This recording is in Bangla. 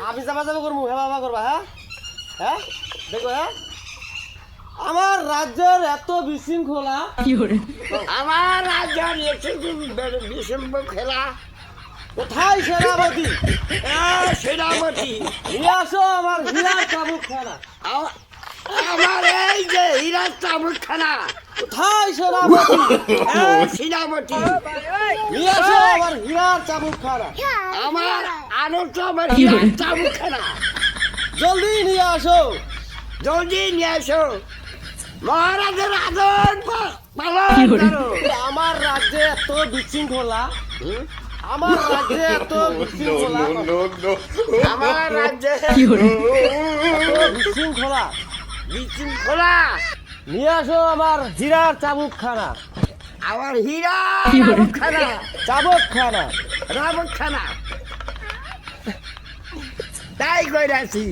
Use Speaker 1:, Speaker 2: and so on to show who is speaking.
Speaker 1: আমি যাবা যাবা করবো হ্যাঁ বাবা করবা হ্যাঁ হ্যাঁ দেখো হ্যাঁ আমার রাজ্যের এত বিশৃঙ্খলা
Speaker 2: আমার রাজ্যের খেলা
Speaker 1: কোথায় সেনাপতি
Speaker 2: সেনাপতি
Speaker 1: নিয়ে আসো আমার হীরার চাবুক খানা
Speaker 2: আমার এই যে হীরার চাবুকখানা
Speaker 1: কোথায় সেনাপতি
Speaker 2: সেনাপতি
Speaker 1: নিয়ে আসো আমার হীরার চাবুক খানা
Speaker 2: আমার আনন্দ আমার হীরার চাবুকখানা
Speaker 1: জলদি নিয়ে আসো
Speaker 2: জলদি নিয়ে এসো মহারাজের আদর পালন করো
Speaker 1: আমার রাজ্যে এত বিশৃঙ্খলা আমার রাজ্যে এত বিশৃঙ্খলা
Speaker 2: আমার রাজ্যে
Speaker 1: এত বিশৃঙ্খলা
Speaker 2: বিশৃঙ্খলা
Speaker 1: নিয়ে আসো আমার হীরার চাবুক খানা
Speaker 2: আমার হীরা চাবুকখানা
Speaker 1: চাবুক খানা
Speaker 2: রাবকখানা তাই কইরাছি